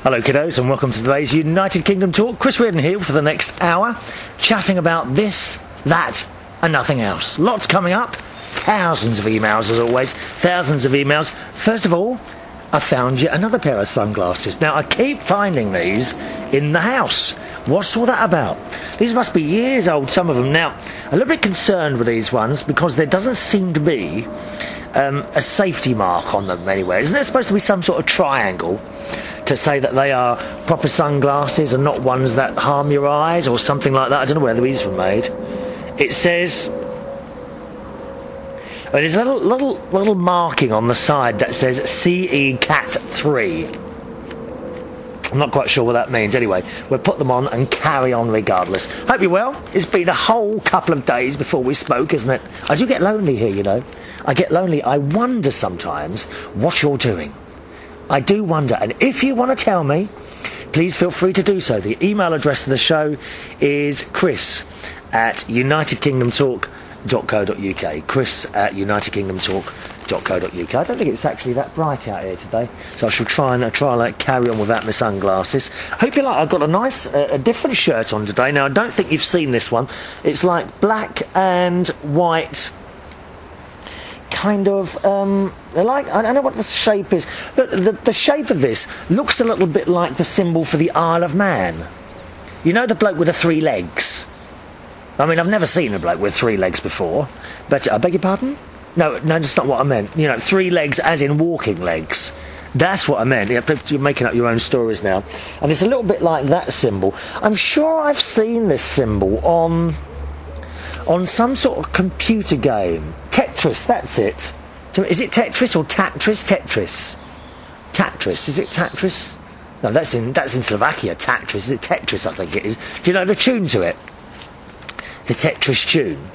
Hello kiddos and welcome to today's United Kingdom Talk. Chris Reardon here for the next hour, chatting about this, that and nothing else. Lots coming up, thousands of emails as always, thousands of emails. First of all, I found yet another pair of sunglasses. Now I keep finding these in the house. What's all that about? These must be years old, some of them. Now, a little bit concerned with these ones because there doesn't seem to be a safety mark on them anywhere. Isn't there supposed to be some sort of triangle to say that they are proper sunglasses and not ones that harm your eyes or something like that? I don't know where these were made. It says... well, there's a little marking on the side that says CE Cat 3. I'm not quite sure what that means. Anyway, we'll put them on and carry on regardless. Hope you're well. It's been a whole couple of days before we spoke, isn't it? I do get lonely here, you know. I get lonely. I wonder sometimes what you're doing. I do wonder. And if you want to tell me, please feel free to do so. The email address of the show is chris@unitedkingdomtalk.co.uk. chris@unitedkingdomtalk.co.uk. I don't think it's actually that bright out here today, so I shall try and carry on without my sunglasses. Hope you like. I've got a nice, a different shirt on today. Now I don't think you've seen this one. It's like black and white. Kind of, like, I don't know what the shape is. Look, the shape of this looks a little bit like the symbol for the Isle of Man. You know the bloke with the 3 legs? I mean, I've never seen a bloke with 3 legs before, but, I beg your pardon? No, that's not what I meant. You know, 3 legs as in walking legs. That's what I meant. You're making up your own stories now. And it's a little bit like that symbol. I'm sure I've seen this symbol on some sort of computer game. Tetris, that's it. Is it Tetris or Tatris? Tetris. Tatris, is it Tatris? No, that's in Slovakia, Tatris. Is it Tetris, I think it is. Do you know the tune to it? The Tetris tune.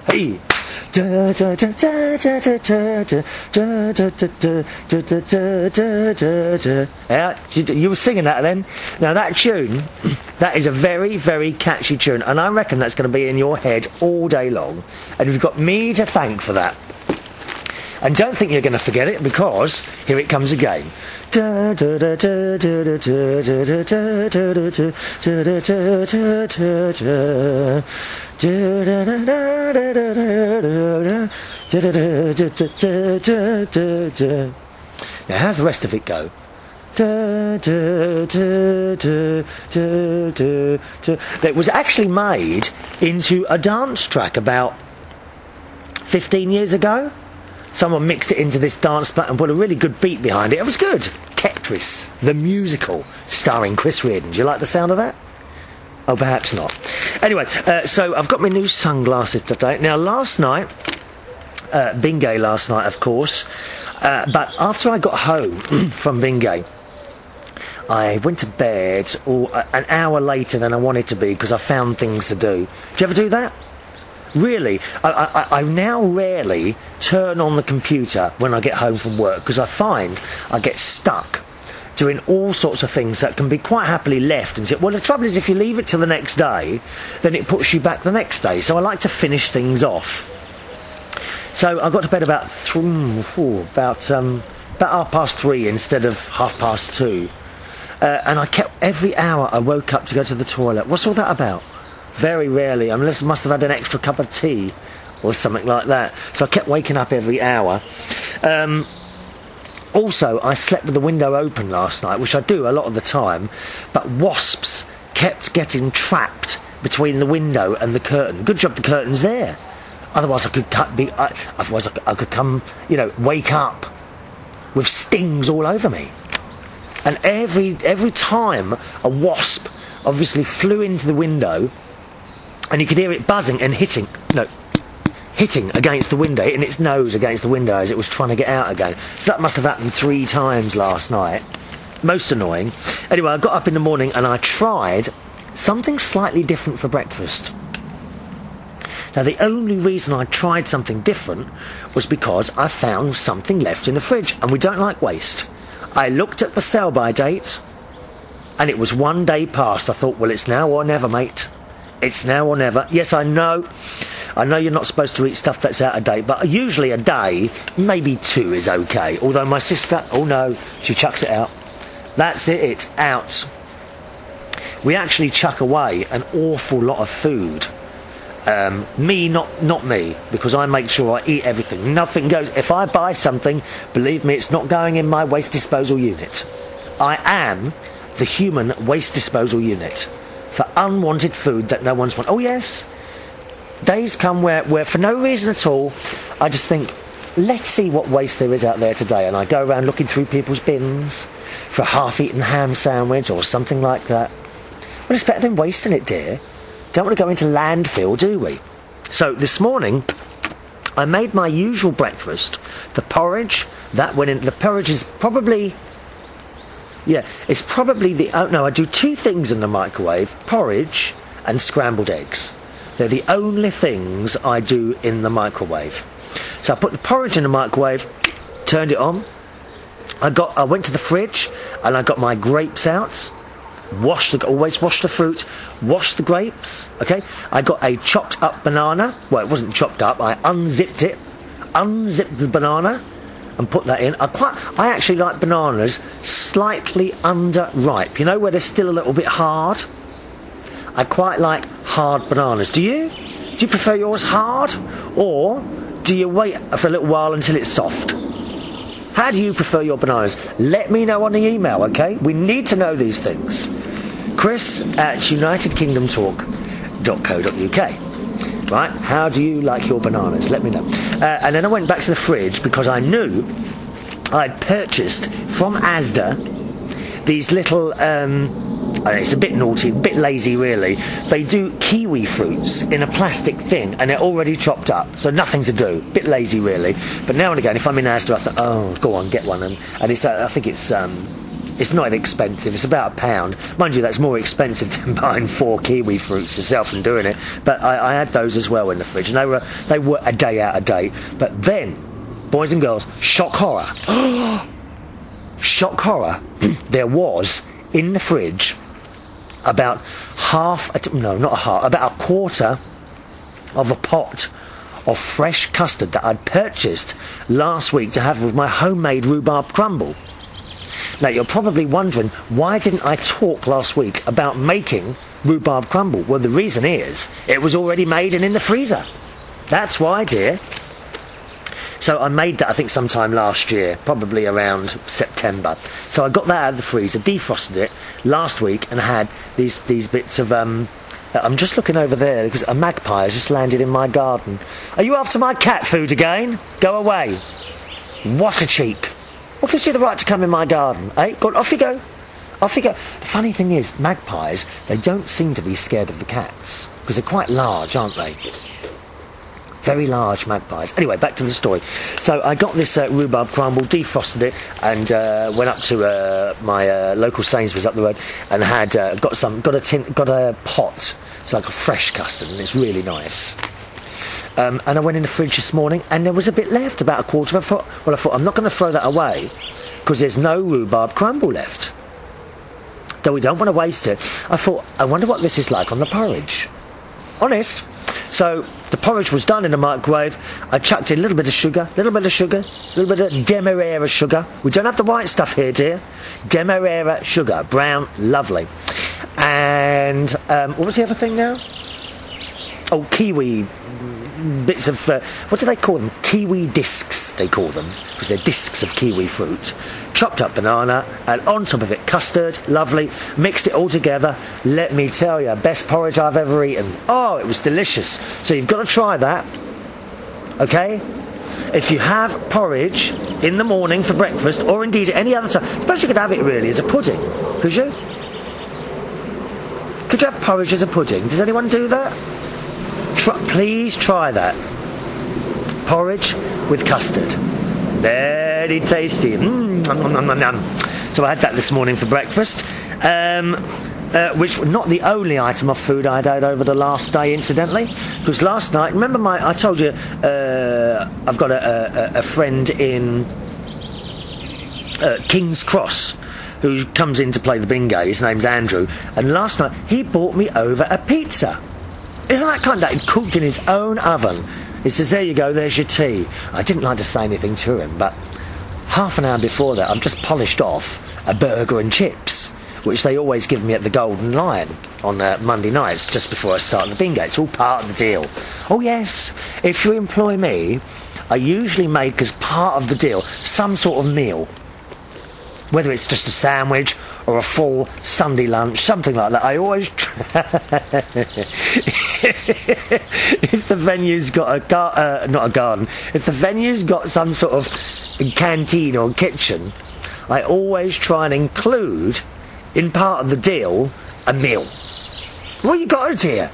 Hey! Yeah, you were singing that then. Now that tune, that is a very, very catchy tune, and I reckon that's going to be in your head all day long, and you've got me to thank for that. And don't think you're going to forget it, because here it comes again. Now how's the rest of it go? It was actually made into a dance track about 15 years ago. Someone mixed it into this dance track and put a really good beat behind it. It was good. Tetris, the musical, starring Chris Reardon. Do you like the sound of that? Oh, perhaps not. Anyway, so I've got my new sunglasses today. Now, last night, Bingay last night, of course, but after I got home from Bingay, I went to bed an hour later than I wanted to be because I found things to do. Do you ever do that? Really, I now rarely turn on the computer when I get home from work because I find I get stuck doing all sorts of things that can be quite happily left until... well, the trouble is if you leave it till the next day, then it puts you back the next day. So I like to finish things off. So I got to bed about 3:30 instead of 2:30. And I kept... every hour I woke up to go to the toilet. What's all that about? Very rarely, unless I must have had an extra cup of tea or something like that. So I kept waking up every hour. Also, I slept with the window open last night, which I do a lot of the time, but wasps kept getting trapped between the window and the curtain. Good job the curtain's there. Otherwise I could come, you know, wake up with stings all over me. And every time a wasp obviously flew into the window, and you could hear it buzzing and hitting against the window, hitting its nose against the window as it was trying to get out again. So that must have happened 3 times last night. Most annoying. Anyway, I got up in the morning and I tried something slightly different for breakfast. Now, the only reason I tried something different was because I found something left in the fridge, and we don't like waste. I looked at the sell-by date, and it was 1 day past. I thought, well, it's now or never, mate. It's now or never. Yes, I know. I know you're not supposed to eat stuff that's out of date, but usually a day, maybe 2 is okay. Although my sister, oh no, she chucks it out. That's it, it's out. We actually chuck away an awful lot of food. Me, not me, because I make sure I eat everything. Nothing goes. If I buy something, believe me, it's not going in my waste disposal unit. I am the human waste disposal unit for unwanted food that no one's want. Oh yes, days come where for no reason at all, I just think, let's see what waste there is out there today, and I go around looking through people's bins for a half-eaten ham sandwich or something like that. Well, it's better than wasting it, dear. Don't want to go into landfill, do we? So this morning, I made my usual breakfast. The porridge, that went in. The porridge is probably, yeah, it's probably the, oh no, I do 2 things in the microwave, porridge and scrambled eggs. They're the only things I do in the microwave. So I put the porridge in the microwave, turned it on. I went to the fridge and I got my grapes out. Always wash the fruit, wash the grapes, okay? I got a chopped up banana. Well, it wasn't chopped up, I unzipped the banana and put that in. I actually like bananas slightly underripe, you know, where they're still a little bit hard. I quite like hard bananas. Do you? Do you prefer yours hard, or do you wait for a little while until it's soft? How do you prefer your bananas? Let me know on the email, okay? We need to know these things. Chris@unitedkingdomtalk.co.uk. Right? How do you like your bananas? Let me know. And then I went back to the fridge because I knew I'd purchased from Asda these little, it's a bit naughty, a bit lazy really. They do kiwi fruits in a plastic thing and they're already chopped up, so nothing to do. Bit lazy really. But now and again, if I'm in Asda, I think, oh, go on, get one. And it's, I think it's not expensive. It's about £1. Mind you, that's more expensive than buying 4 kiwi fruits yourself and doing it. But I had those as well in the fridge, and they were a day out of date. But then, boys and girls, shock horror. Shock horror. There was in the fridge about about a quarter of a pot of fresh custard that I'd purchased last week to have with my homemade rhubarb crumble. Now you're probably wondering, why didn't I talk last week about making rhubarb crumble? Well, the reason is it was already made and in the freezer. That's why, dear. So I made that, I think, sometime last year, probably around September. So I got that out of the freezer, defrosted it last week, and had these bits of, I'm just looking over there because a magpie has just landed in my garden. Are you after my cat food again? Go away. What a cheek. What gives you the right to come in my garden, eh? Go on, off you go. Off you go. The funny thing is, magpies, they don't seem to be scared of the cats, because they're quite large, aren't they? Very large magpies. Anyway, back to the story. So I got this rhubarb crumble, defrosted it, and went up to my local Sainsbury's up the road, and had got a pot. It's like a fresh custard, and it's really nice. And I went in the fridge this morning, and there was a bit left, about a quarter of a foot. Well, I thought, I'm not going to throw that away, because there's no rhubarb crumble left. Though we don't want to waste it. I thought, I wonder what this is like on the porridge. Honest. So the porridge was done in the microwave. I chucked in a little bit of sugar, little bit of Demerara sugar. We don't have the white stuff here, dear. Demerara sugar, brown, lovely. And what was the other thing now? Oh, kiwi bits of, what do they call them? Kiwi discs, they call them, because they're discs of kiwi fruit. Chopped up banana, and on top of it custard, lovely. Mixed it all together. Let me tell you, best porridge I've ever eaten. Oh, it was delicious. So you've got to try that, okay? If you have porridge in the morning for breakfast, or indeed at any other time, I suppose you could have it really as a pudding, could you? Could you have porridge as a pudding? Does anyone do that? Please try that. Porridge with custard. Very tasty. So I had that this morning for breakfast, which was not the only item of food I'd had over the last day, incidentally. Because last night, remember I told you I've got a friend in King's Cross who comes in to play the Bingay. His name's Andrew. And last night he brought me over a pizza. Isn't that kind of that? Cooked in his own oven. He says, there you go, there's your tea. I didn't like to say anything to him, but half an hour before that, I've just polished off a burger and chips, which they always give me at the Golden Lion on Monday nights, just before I start the Bingay. It's all part of the deal. Oh yes, if you employ me, I usually make as part of the deal some sort of meal. Whether it's just a sandwich or a full Sunday lunch, something like that. I always if the venue's got not a garden, if the venue's got some sort of canteen or kitchen, I always try and include in part of the deal a meal. Well, you got it here.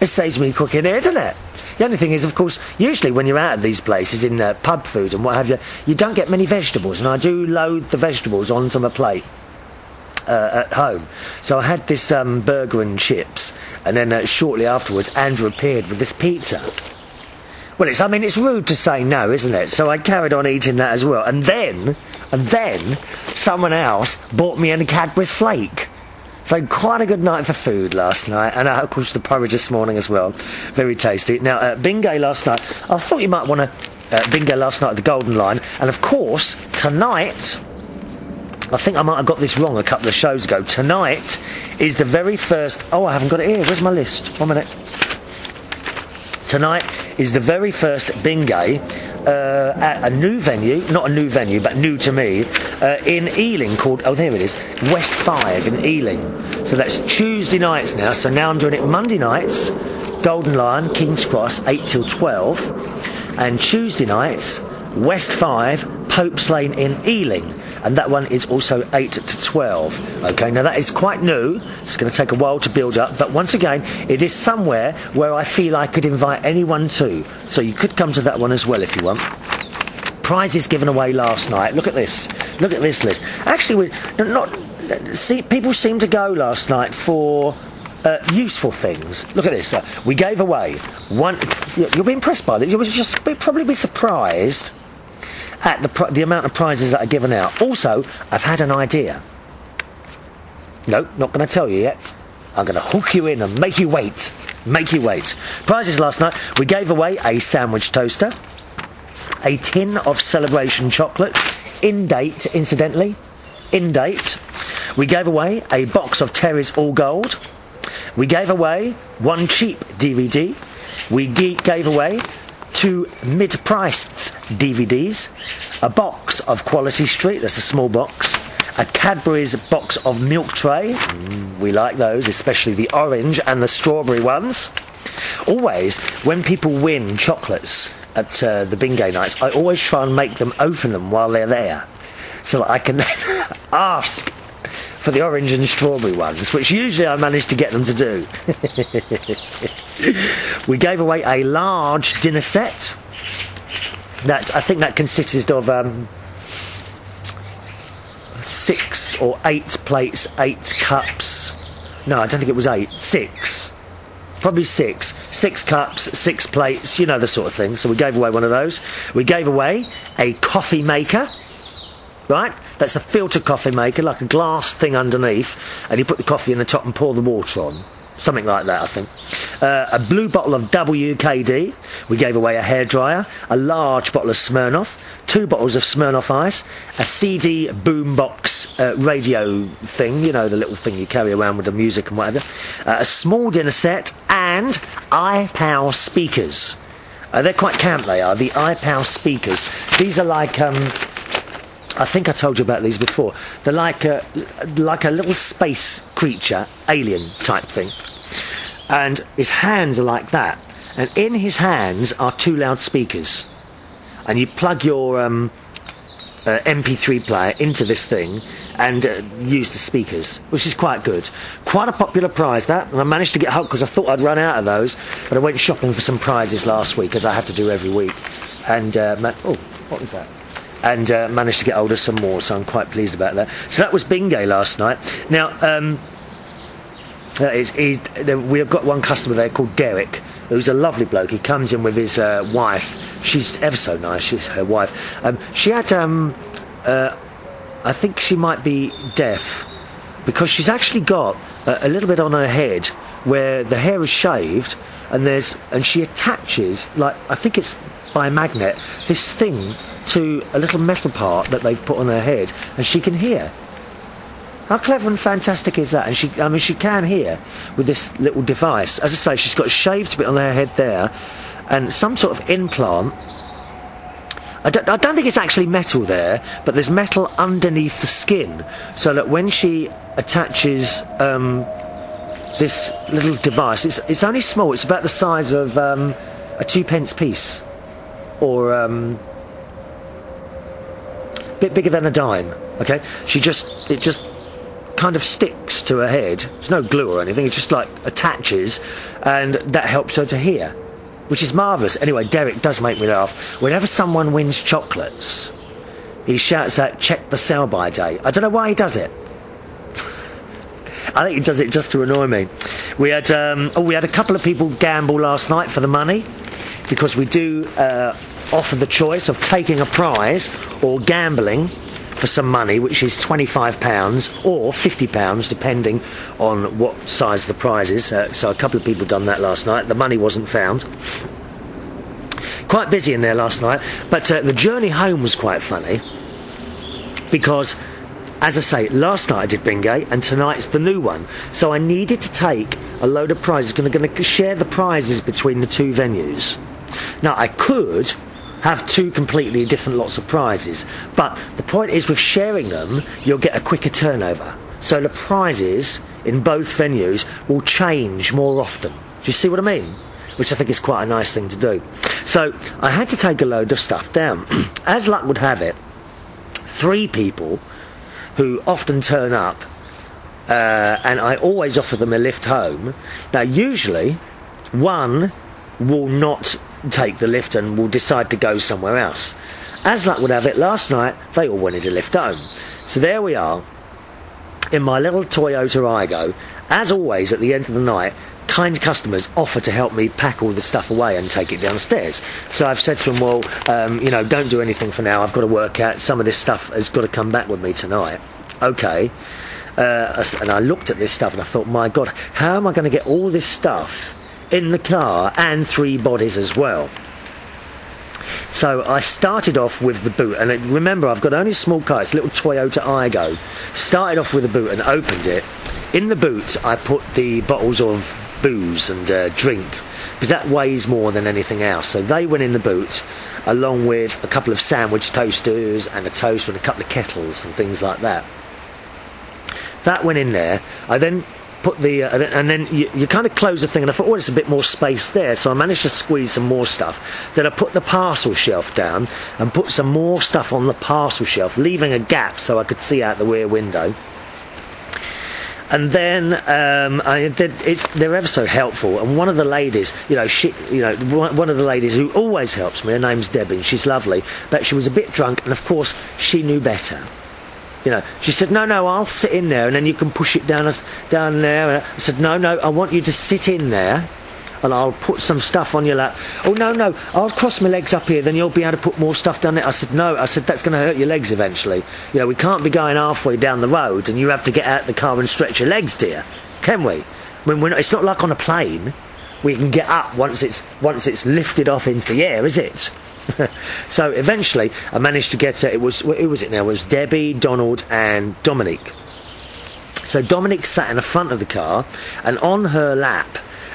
It saves me cooking it, doesn't it? The only thing is, of course, usually when you're out at these places in pub food and what have you, you don't get many vegetables, and I do load the vegetables onto my plate at home. So I had this burger and chips, and then shortly afterwards, Andrew appeared with this pizza. Well, it's rude to say no, isn't it? So I carried on eating that as well, and then someone else bought me a Cadbury's flake. So quite a good night for food last night, and of course the porridge this morning as well. Very tasty. Now, Bingay last night, I thought you might want to Bingay last night at the Golden Lion, and of course, tonight, I think I might have got this wrong a couple of shows ago, tonight is the very first, oh, I haven't got it here, where's my list? 1 minute. Tonight is the very first Bingay at a new venue, not a new venue, but new to me, in Ealing called, oh there it is, West 5 in Ealing. So that's Tuesday nights now, so now I'm doing it Monday nights, Golden Lion, King's Cross, 8 till 12, and Tuesday nights, West 5, Pope's Lane in Ealing. And that one is also 8 to 12. Okay, now that is quite new. It's going to take a while to build up, but once again, it is somewhere where I feel I could invite anyone to. So you could come to that one as well if you want. Prizes given away last night. Look at this. Look at this list. Actually, people seem to go last night for useful things. Look at this. We gave away one. You'll be impressed by this. You'll probably be surprised at the amount of prizes that are given out. Also, I've had an idea. No, not going to tell you yet. I'm going to hook you in and make you wait. Make you wait. Prizes last night. We gave away a sandwich toaster, a tin of Celebration chocolates, in date, incidentally. In date. We gave away a box of Terry's All Gold. We gave away one cheap DVD. We gave away 2 mid-priced DVDs, a box of Quality Street, that's a small box, a Cadbury's box of milk tray, we like those, especially the orange and the strawberry ones. Always, when people win chocolates at the Bingay nights, I always try and make them open them while they're there, so that I can then ask for the orange and strawberry ones, which usually I manage to get them to do. We gave away a large dinner set. I think that consisted of 6 or 8 plates, 8 cups. No, I don't think it was 8. 6. Probably 6. 6 cups, 6 plates, you know, the sort of thing. So we gave away one of those. We gave away a coffee maker. Right? That's a filter coffee maker, like a glass thing underneath, and you put the coffee in the top and pour the water on. Something like that, I think. A blue bottle of WKD. We gave away a hairdryer, a large bottle of Smirnoff, 2 bottles of Smirnoff Ice, a CD boombox radio thing, you know, the little thing you carry around with the music and whatever, a small dinner set, and iPower speakers. They're quite camp, they are, the iPower speakers. These are like... I think I told you about these before. They're like a little space creature, alien type thing. And his hands are like that. And in his hands are 2 loudspeakers. And you plug your MP3 player into this thing and use the speakers, which is quite good. Quite a popular prize, that. And I managed to get hold, because I thought I'd run out of those. But I went shopping for some prizes last week, as I have to do every week. And, oh, what was that? And managed to get hold of some more, so I'm quite pleased about that. So that was Bingay last night. Now, we've got one customer there called Derek, who's a lovely bloke. He comes in with his wife. She's ever so nice. She's her wife. She had, I think she might be deaf, because she's actually got a little bit on her head where the hair is shaved, and she attaches, like, I think it's by a magnet, this thing to a little metal part that they've put on her head, and she can hear. How clever and fantastic is that? And she can hear with this little device. As I say, she's got a shaved bit on her head there, and some sort of implant. I don't think it's actually metal there, but there's metal underneath the skin, so that when she attaches this little device, it's only small. It's about the size of a 2p piece, or bit bigger than a dime. Okay, it just kind of sticks to her head. There's no glue or anything. It just like attaches, and that helps her to hear, which is marvellous. Anyway, Derek does make me laugh. Whenever someone wins chocolates, he shouts out, "Check the sell-by date." I don't know why he does it. I think he does it just to annoy me. We had a couple of people gamble last night for the money, because we do offer the choice of taking a prize or gambling for some money, which is £25 or £50, depending on what size the prize is. So a couple of people done that last night. The money wasn't found. Quite busy in there last night, but the journey home was quite funny, because, as I say, last night I did Bingay, and tonight's the new one. So I needed to take a load of prizes. Going to share the prizes between the two venues. Now, I could have two completely different lots of prizes, but the point is, with sharing them, you'll get a quicker turnover. So the prizes in both venues will change more often. Do you see what I mean? Which I think is quite a nice thing to do. So I had to take a load of stuff down. As luck would have it, 3 people who often turn up, and I always offer them a lift home. Now, usually, one will not take the lift and will decide to go somewhere else. As luck would have it, last night they all wanted a lift home. So there we are, in my little Toyota Igo. As always, at the end of the night, kind customers offer to help me pack all the stuff away and take it downstairs. So I've said to them, well, you know, don't do anything for now. I've got to work out, some of this stuff has got to come back with me tonight. Okay. And I looked at this stuff and I thought, my God, how am I going to get all this stuff in the car, and 3 bodies as well? So I started off with the boot, and remember, I've got only a small car. It's a little Toyota Igo. Started off with the boot and opened it. In the boot I put the bottles of booze and drink, because that weighs more than anything else. So they went in the boot, along with a couple of sandwich toasters and a toaster and a couple of kettles and things like that. That went in there. I then put the and then you kind of close the thing, and I thought, oh, there's a bit more space there, so I managed to squeeze some more stuff. Then I put the parcel shelf down and put some more stuff on the parcel shelf, leaving a gap so I could see out the rear window. And then they're ever so helpful, and one of the ladies, one of the ladies who always helps me, her name's Debbie, and she's lovely, but she was a bit drunk, and of course she knew better. You know, she said, no, I'll sit in there, and then you can push it down there. And I said, no, I want you to sit in there, and I'll put some stuff on your lap. Oh, no, I'll cross my legs up here, then you'll be able to put more stuff down there. I said, no, that's going to hurt your legs eventually. You know, we can't be going halfway down the road, and you have to get out of the car and stretch your legs, dear. Can we? I mean, it's not like on a plane. We can get up once it's lifted off into the air, is it? So eventually I managed to get who was it now? It was Debbie, Donald and Dominic. So Dominic sat in the front of the car, and on her lap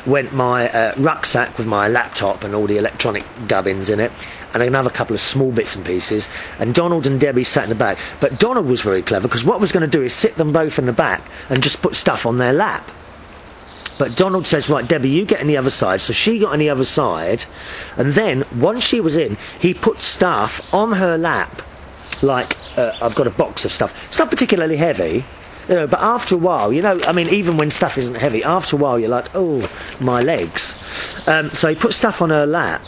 went my rucksack with my laptop and all the electronic gubbins in it, and another couple of small bits and pieces, and Donald and Debbie sat in the back. But Donald was very clever, because what I was going to do is sit them both in the back and just put stuff on their lap. But Donald says, right, Debbie, you get on the other side. So she got on the other side, and then once she was in, he put stuff on her lap, like I've got a box of stuff. It's not particularly heavy, you know, but after a while, you know, I mean, even when stuff isn't heavy, after a while you're like, oh, my legs. So he put stuff on her lap,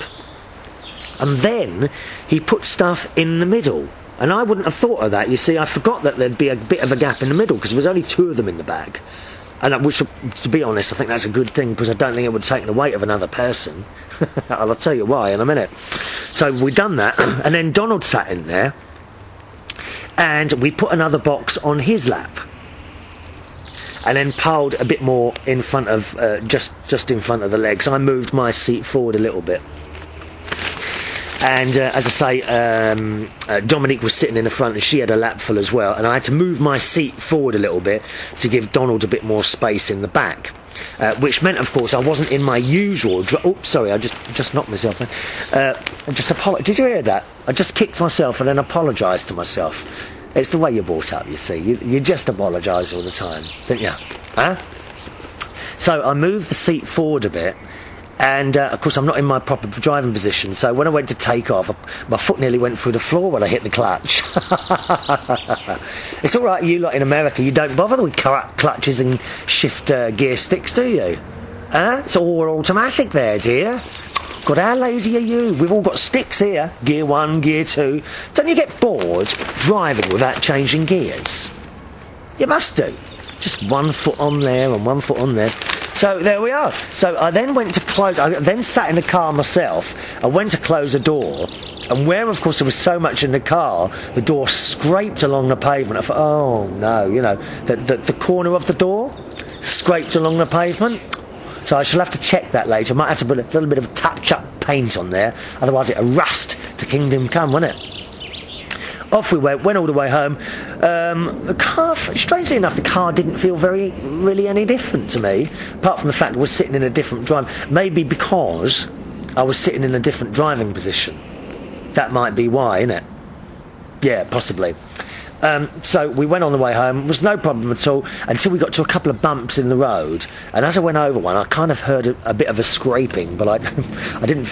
and then he put stuff in the middle. And I wouldn't have thought of that. You see, I forgot that there'd be a bit of a gap in the middle, because there was only 2 of them in the bag. And which, to be honest, I think that's a good thing, because I don't think it would take the weight of another person. I'll tell you why in a minute. So we done that, and then Donald sat in there, and we put another box on his lap. and then piled a bit more in front of, just in front of the legs. I moved my seat forward a little bit. And as I say, Dominique was sitting in the front and she had a lapful as well, and I had to move my seat forward a little bit to give Donald a bit more space in the back, which meant, of course, I wasn't in my usual... Oops, sorry, I just knocked myself. Did you hear that? I just kicked myself and then apologised to myself. It's the way you're brought up, you see. You just apologise all the time, don't you? Huh? So I moved the seat forward a bit. And, of course, I'm not in my proper driving position, so when I went to take off, my foot nearly went through the floor when I hit the clutch. It's all right, you lot in America, you don't bother with clutches and shift gear sticks, do you? Huh? It's all automatic there, dear. God, how lazy are you? We've all got sticks here. Gear 1, Gear 2. Don't you get bored driving without changing gears? You must do. Just one foot on there and one foot on there. So there we are. So I then went to close, I then sat in the car myself. I went to close a door, and where, of course, there was so much in the car, the door scraped along the pavement. I thought, oh no, you know, the corner of the door scraped along the pavement. So I shall have to check that later. I might have to put a little bit of touch-up paint on there, otherwise it'll rust to kingdom come, won't it? Off we went all the way home. The car, strangely enough, the car didn't feel really any different to me, apart from the fact I was sitting in a different drive. Maybe because I was sitting in a different driving position. That might be why, innit? Yeah, possibly. So we went on the way home. It was no problem at all until we got to a couple of bumps in the road. And as I went over one, I kind of heard a bit of a scraping, but I didn't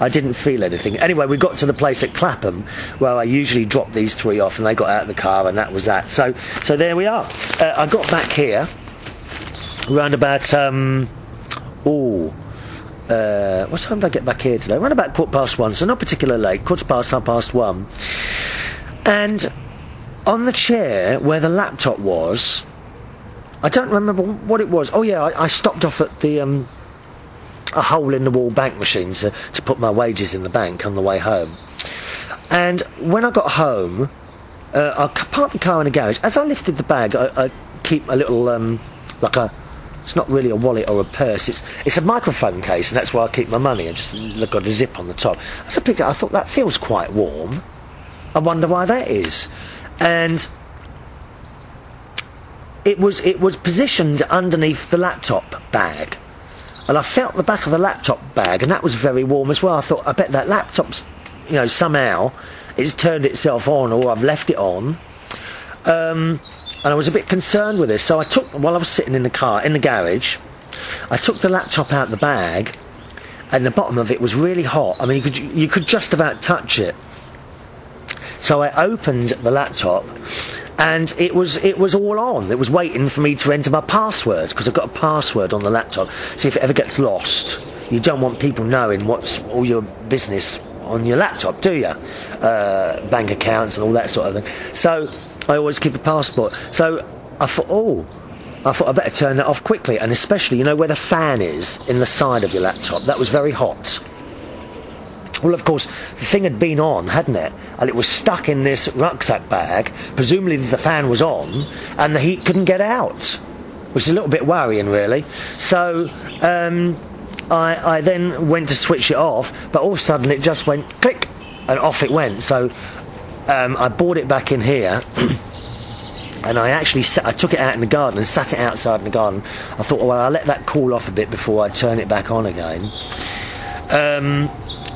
I didn't feel anything. Anyway, we got to the place at Clapham where I usually drop these three off, and they got out of the car, and that was that. So there we are. I got back here around about what time did I get back here today? Around about 1:15, so not particularly late. 1:15, 1:30. And on the chair where the laptop was, I don't remember what it was. Oh yeah, I stopped off at the a hole-in-the-wall bank machine to put my wages in the bank on the way home. And when I got home, I parked the car in a garage. As I lifted the bag, I keep a little like a... It's not really a wallet or a purse. It's a microphone case, and that's where I keep my money. I just got a zip on the top. As I picked it up, I thought that feels quite warm. I wonder why that is. And it was positioned underneath the laptop bag, and I felt the back of the laptop bag, and that was very warm as well. I thought, I bet that laptop's, you know, somehow it's turned itself on, or I've left it on. And I was a bit concerned with this, so while I was sitting in the car in the garage, I took the laptop out of the bag, and the bottom of it was really hot. I mean, you could just about touch it. So I opened the laptop, and it was all on. It was waiting for me to enter my password, because I've got a password on the laptop. See if it ever gets lost. You don't want people knowing what's all your business on your laptop, do you? Bank accounts and all that sort of thing. So I always keep a passport. So I thought, I better turn that off quickly, and especially, you know, where the fan is in the side of your laptop. That was very hot. Well, of course, the thing had been on, hadn't it? And it was stuck in this rucksack bag. Presumably the fan was on, and the heat couldn't get out, which is a little bit worrying, really. So I then went to switch it off, but all of a sudden it just went click, and off it went. So I brought it back in here, and I took it out in the garden and sat it outside in the garden. I thought, well, I'll let that cool off a bit before I turn it back on again.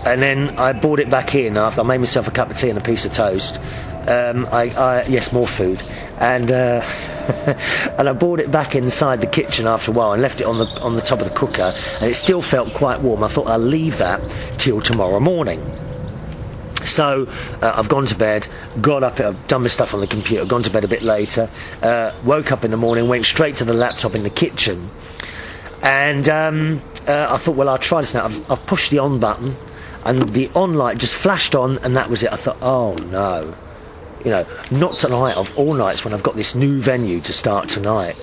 And then I brought it back in after I made myself a cup of tea and a piece of toast. Yes, more food. And and I brought it back inside the kitchen after a while and left it on the top of the cooker, and it still felt quite warm. I thought I'll leave that till tomorrow morning. So I've gone to bed, got up, I've done my stuff on the computer, gone to bed a bit later, woke up in the morning, went straight to the laptop in the kitchen, and I thought, well, I'll try this now. I've pushed the on button, and the on light just flashed on, and that was it. I thought, oh no, you know, not tonight, of all nights, when I've got this new venue to start tonight.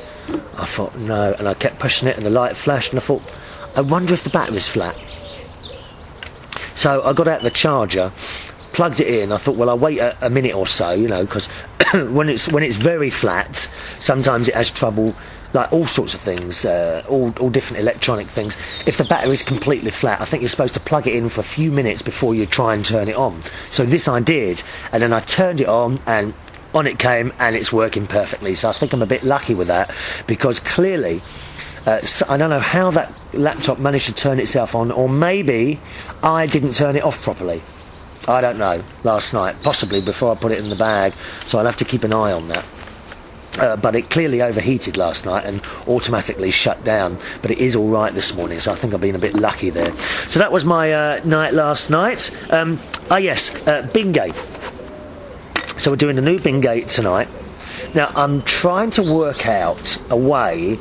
I thought, no, and I kept pushing it, and the light flashed, and I thought, I wonder if the battery's flat. So I got out the charger, plugged it in. I thought, well, I'll wait a minute or so, you know, because when it's very flat, sometimes it has trouble, like all sorts of things, all different electronic things. If the battery is completely flat, I think you're supposed to plug it in for a few minutes before you try and turn it on. So this I did, and then I turned it on, and on it came, and it's working perfectly. So I think I'm a bit lucky with that, because clearly I don't know how that laptop managed to turn itself on, or maybe I didn't turn it off properly. I don't know, last night, possibly before I put it in the bag, so I'll have to keep an eye on that. But it clearly overheated last night and automatically shut down, but it is all right this morning, so I think I've been a bit lucky there. So that was my night last night. Bingay. So we're doing the new Bingay tonight. Now, I'm trying to work out a way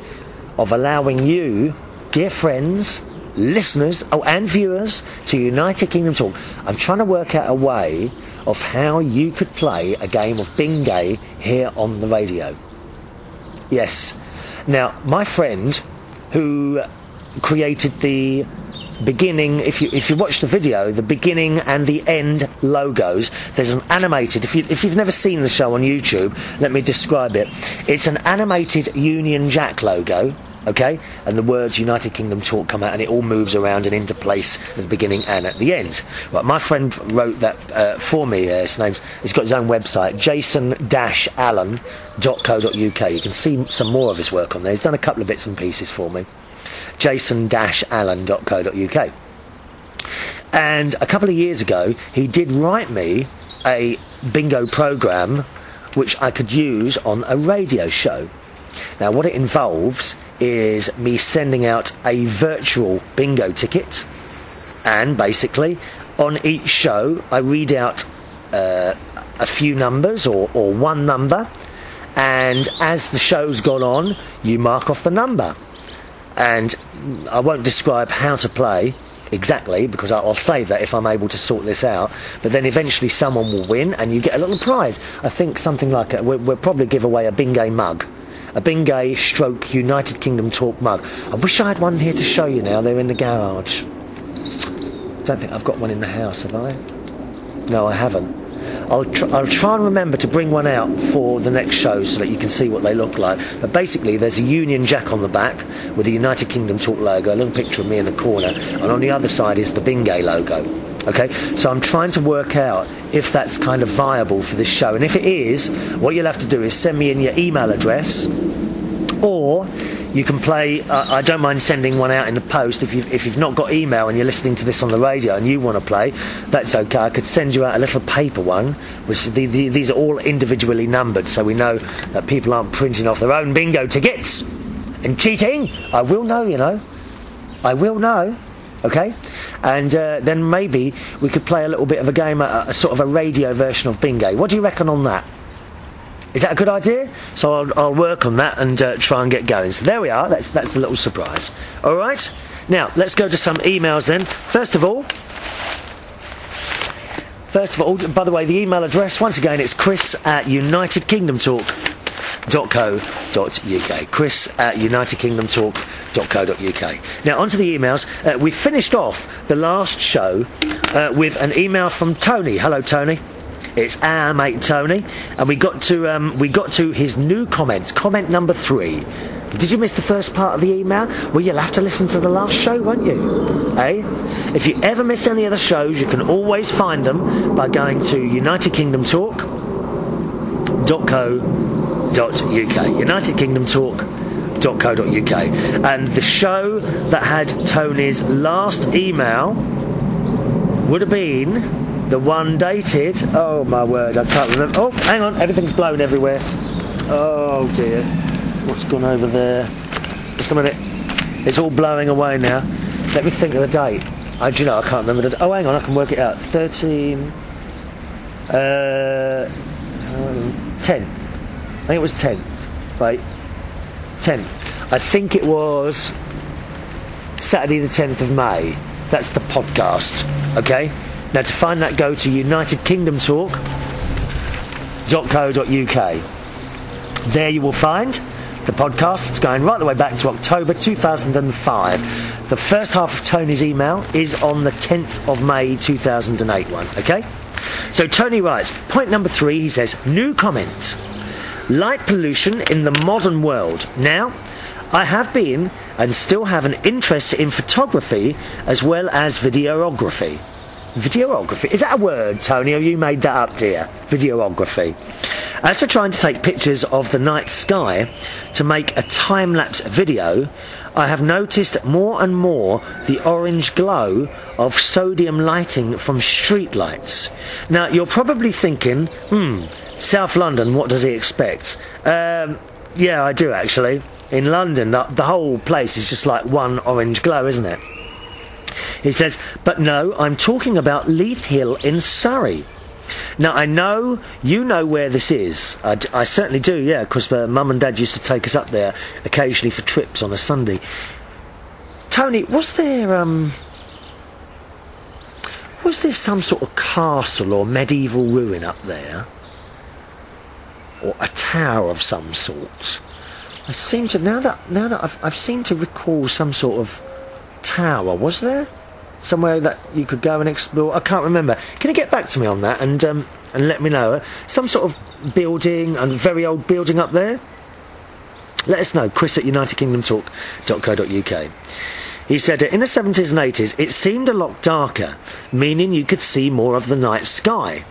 of allowing you, dear friends, listeners, and viewers, to United Kingdom Talk. I'm trying to work out a way of how you could play a game of Bingay here on the radio. Yes. Now, my friend who created the beginning, if you watch the video, the beginning and the end logos, there's an animated, if you've never seen the show on YouTube, let me describe it. It's an animated Union Jack logo, okay, and the words United Kingdom Talk come out, and it all moves around and into place at the beginning and at the end. Right, my friend wrote that for me. He's got his own website, jason-allen.co.uk. You can see some more of his work on there. He's done a couple of bits and pieces for me. jason-allen.co.uk. And a couple of years ago, he did write me a bingo program which I could use on a radio show. Now, what it involves is me sending out a virtual bingo ticket, and basically on each show I read out a few numbers or one number, and as the show's gone on you mark off the number. And I won't describe how to play exactly, because I'll save that if I'm able to sort this out, but then eventually someone will win and you get a little prize. I think something like we'll probably give away a Bingay mug. A Bingay / United Kingdom Talk mug. I wish I had one here to show you now. They're in the garage. Don't think I've got one in the house, have I? No, I haven't. I'll try and remember to bring one out for the next show so that you can see what they look like. But basically, there's a Union Jack on the back with the United Kingdom Talk logo, a little picture of me in the corner, and on the other side is the Bingay logo. Okay, so I'm trying to work out if that's kind of viable for this show, and if it is, what you'll have to do is send me in your email address, or you can play. I don't mind sending one out in the post if you've not got email and you're listening to this on the radio and you want to play. That's okay. I could send you out a little paper one, which these are all individually numbered, so we know that people aren't printing off their own bingo tickets and cheating. I will know, you know. I will know. Okay, and then maybe we could play a little bit of a game, a sort of a radio version of Bingay. What do you reckon on that? Is that a good idea? So I'll work on that and try and get going. So there we are. That's the little surprise. All right. Now let's go to some emails then. First of all, by the way, the email address once again it's chris@unitedkingdomtalk.co.uk. chris@unitedkingdomtalk.co.uk. Now onto the emails. We finished off the last show with an email from Tony. Hello, Tony. It's our mate Tony, and we got to his new comment number 3. Did you miss the first part of the email? Well, you'll have to listen to the last show, won't you? Eh? If you ever miss any of the shows, you can always find them by going to unitedkingdomtalk.co.uk. unitedkingdomtalk.co.uk. And the show that had Tony's last email would have been the one dated, oh my word, I can't remember. Oh, hang on, everything's blown everywhere. Oh dear, what's gone over there? Just a minute, it's all blowing away now. Let me think of the date. Do you know, I can't remember the date. Oh, hang on, I can work it out. 10. I think it was 10. Wait, 10. I think it was Saturday the 10th of May. That's the podcast, okay? Now to find that, go to unitedkingdomtalk.co.uk. There you will find the podcast. It's going right the way back to October 2005. The first half of Tony's email is on the 10th of May 2008 one, okay? So Tony writes, point number 3, he says, new comment. Light pollution in the modern world. Now, I have been and still have an interest in photography as well as videography. Videography? Is that a word, Tony, or you made that up, dear? Videography. As for trying to take pictures of the night sky to make a time-lapse video, I have noticed more and more the orange glow of sodium lighting from street lights. Now, you're probably thinking, South London, what does he expect? Yeah, I do, actually. In London, the whole place is just like one orange glow, isn't it? He says, but no, I'm talking about Leith Hill in Surrey. Now, I know you know where this is. I certainly do, yeah, because Mum and Dad used to take us up there occasionally for trips on a Sunday. Tony, was there some sort of castle or medieval ruin up there? Or a tower of some sort? I seem to, now that I've seemed to recall some sort of tower. Was there somewhere that you could go and explore? I can't remember. Can you get back to me on that and let me know? Some sort of building, a very old building up there? Let us know. Chris at unitedkingdomtalk.co.uk. He said, in the 70s and 80s, it seemed a lot darker, meaning you could see more of the night sky.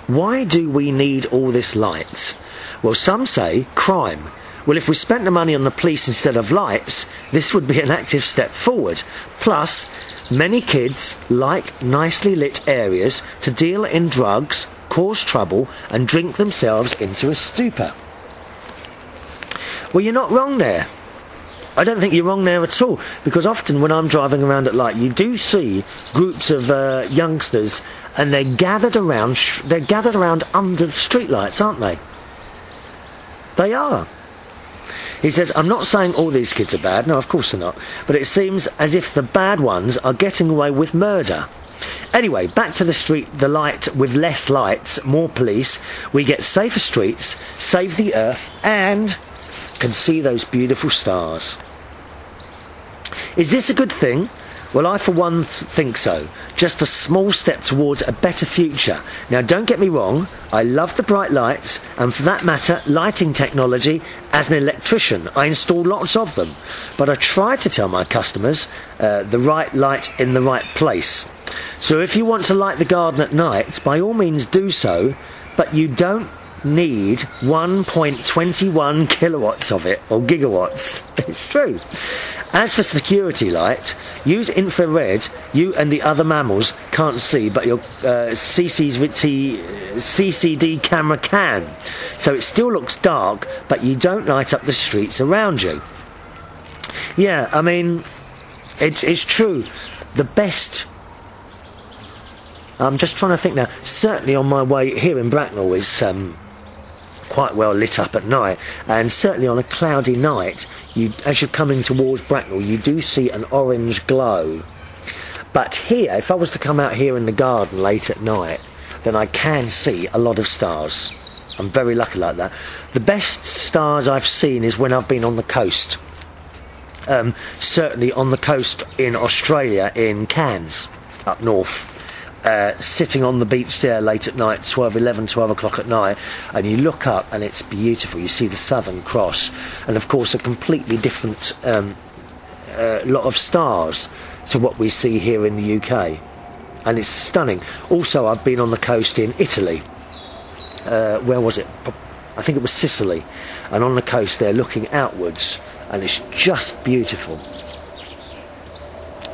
Why do we need all this light? Well, some say crime. Well, if we spent the money on the police instead of lights, this would be an active step forward. Plus, many kids like nicely lit areas to deal in drugs, cause trouble, and drink themselves into a stupor. Well, you're not wrong there. I don't think you're wrong there at all, because often when I'm driving around at night, you do see groups of youngsters, and they're gathered around under the streetlights, aren't they? They are. He says, I'm not saying all these kids are bad. No, of course they're not. But it seems as if the bad ones are getting away with murder. Anyway, back to the street, the light with less lights, more police. We get safer streets, save the earth, and can see those beautiful stars. Is this a good thing? Well, I for one think so. Just a small step towards a better future. Now, don't get me wrong, I love the bright lights, and for that matter, lighting technology. As an electrician, I install lots of them. But I try to tell my customers the right light in the right place. So if you want to light the garden at night, by all means do so, but you don't need 1.21 kilowatts of it, or gigawatts. It's true. As for security light, use infrared. You and the other mammals can't see, but your CCD camera can. So it still looks dark, but you don't light up the streets around you. Yeah, I mean, it's true. The best... I'm just trying to think now. Certainly on my way here in Bracknell is quite well lit up at night, and certainly on a cloudy night, as you're coming towards Bracknell, you do see an orange glow. But here, if I was to come out here in the garden late at night, then I can see a lot of stars. I'm very lucky like that. The best stars I've seen is when I've been on the coast. Certainly on the coast in Australia, in Cairns, up north. Sitting on the beach there late at night, 12 o'clock at night, and you look up and it's beautiful. You see the Southern Cross, and of course a completely different lot of stars to what we see here in the UK, and it's stunning. Also, I've been on the coast in Italy. Where was it? I think it was Sicily, and on the coast there looking outwards, and it's just beautiful.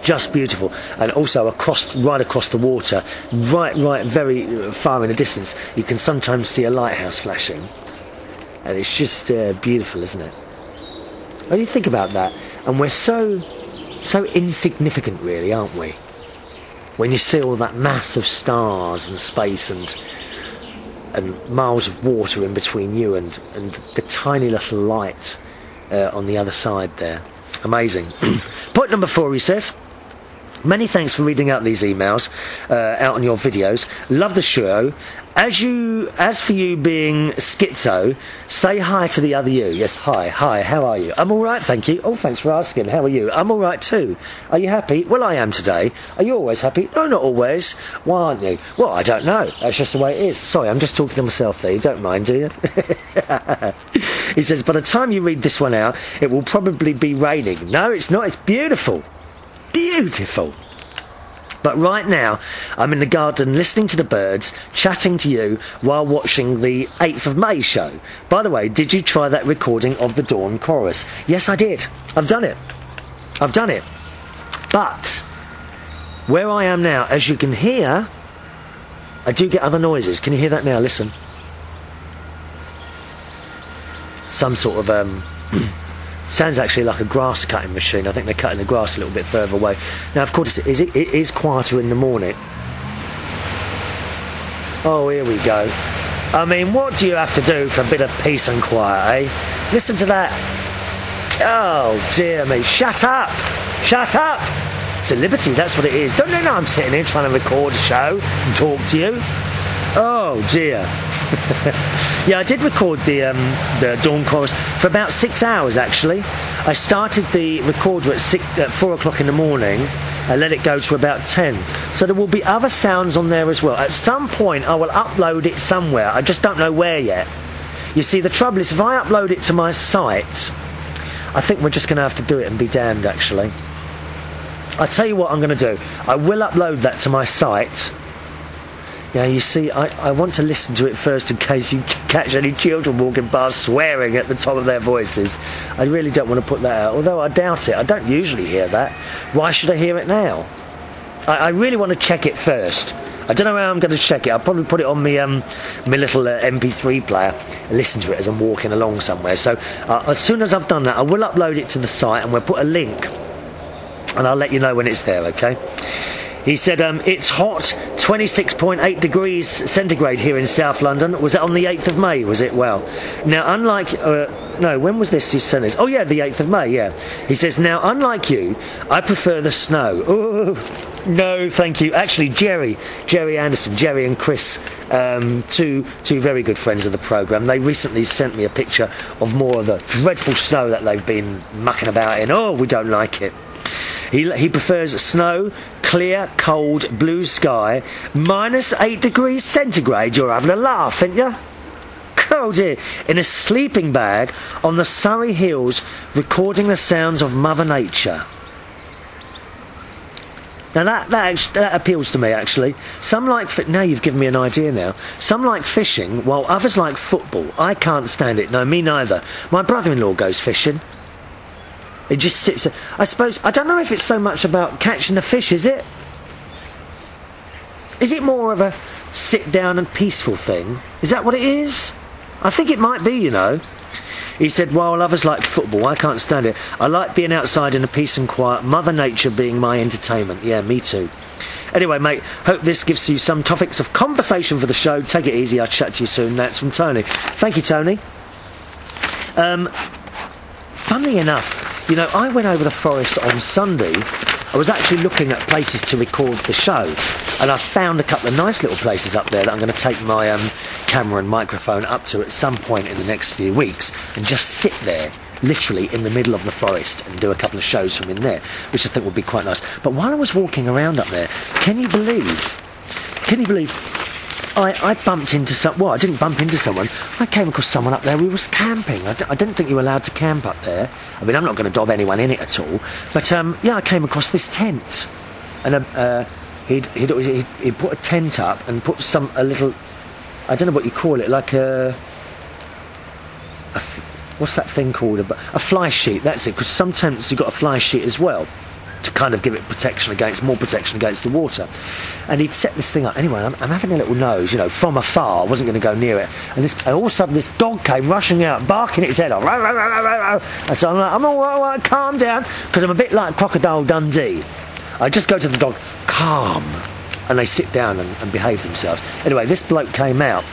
Just beautiful. And also right across the water, right very far in the distance, you can sometimes see a lighthouse flashing, and it's just beautiful, isn't it? What do you think about that? And we're so insignificant, really, aren't we? When you see all that mass of stars and space and miles of water in between you and the tiny little light on the other side there. Amazing. Point number 4, he says, many thanks for reading out these emails out on your videos. Love the show As for you being schizo, say hi to the other you. Yes, hi, how are you? I'm all right, thank you. Oh, thanks for asking. How are you? I'm all right too. Are you happy? Well, I am today. Are you always happy? No, not always. Why aren't you? Well, I don't know. That's just the way it is. Sorry, I'm just talking to myself there. You don't mind, do you? He says, by the time you read this one out, it will probably be raining. No, it's not. It's beautiful. Beautiful. But right now, I'm in the garden listening to the birds, chatting to you while watching the 8th of May show. By the way, did you try that recording of the Dawn chorus? Yes, I did. I've done it. I've done it. But where I am now, as you can hear, I do get other noises. Can you hear that now? Listen. Some sort of sounds actually like a grass cutting machine. I think they're cutting the grass a little bit further away. Now, of course, it is quieter in the morning. Oh, here we go. I mean, what do you have to do for a bit of peace and quiet, eh? Listen to that. Oh, dear me. Shut up. Shut up. It's a liberty, that's what it is. Don't you know I'm sitting here trying to record a show and talk to you? Oh, dear. Yeah, I did record the Dawn chorus for about 6 hours, actually. I started the recorder at 4 o'clock in the morning and let it go to about 10. So there will be other sounds on there as well. At some point, I will upload it somewhere. I just don't know where yet. You see, the trouble is, if I upload it to my site, I think we're just going to have to do it and be damned, actually. I tell you what I'm going to do. I will upload that to my site. Yeah, you see, I want to listen to it first in case you catch any children walking past swearing at the top of their voices. I really don't want to put that out, although I doubt it. I don't usually hear that. Why should I hear it now? I really want to check it first. I don't know how I'm going to check it. I'll probably put it on my little MP3 player and listen to it as I'm walking along somewhere. So as soon as I've done that, I will upload it to the site and we'll put a link. And I'll let you know when it's there, okay? He said, it's hot, 26.8 degrees centigrade here in South London. Was that on the 8th of May, was it? Well, now, unlike... no, when was this? He sent this? Oh, yeah, the 8th of May, yeah. He says, now, unlike you, I prefer the snow. Oh, no, thank you. Actually, Jerry Anderson, Jerry and Chris, two very good friends of the programme, they recently sent me a picture of more of the dreadful snow that they've been mucking about in. Oh, we don't like it. He prefers snow, clear, cold, blue sky, -8 degrees centigrade. You're having a laugh, ain't you? Oh dear. In a sleeping bag on the Surrey Hills, recording the sounds of Mother Nature. Now that appeals to me, actually. Some like... Now you've given me an idea now. Some like fishing, while others like football. I can't stand it. No, me neither. My brother-in-law goes fishing. It just sits there. I suppose... I don't know if it's so much about catching the fish, is it? Is it more of a sit-down and peaceful thing? Is that what it is? I think it might be, you know. He said, while others like football, I can't stand it. I like being outside in a peace and quiet, Mother Nature being my entertainment. Yeah, me too. Anyway, mate, hope this gives you some topics of conversation for the show. Take it easy. I'll chat to you soon. That's from Tony. Thank you, Tony. Funnily enough, you know, I went over the forest on Sunday. I was actually looking at places to record the show, and I found a couple of nice little places up there that I'm going to take my camera and microphone up to at some point in the next few weeks and just sit there, literally in the middle of the forest, and do a couple of shows from in there, which I think would be quite nice. But while I was walking around up there, can you believe I bumped into I didn't bump into someone. I came across someone up there who was camping. I didn't think you were allowed to camp up there. I mean, I'm not going to dob anyone in it at all. But, yeah, I came across this tent. And he'd put a tent up and put a little... I don't know what you call it, like what's that thing called? A fly sheet, that's it. Because some tents, you've got a fly sheet as well, to kind of give it more protection against the water. And he'd set this thing up. Anyway, I'm having a little nose, you know, from afar. I wasn't going to go near it. And all of a sudden, this dog came rushing out, barking its head off. And so I'm like, I'm all right, calm down, because I'm a bit like Crocodile Dundee. I just go to the dog, calm, and they sit down and behave themselves. Anyway, this bloke came out,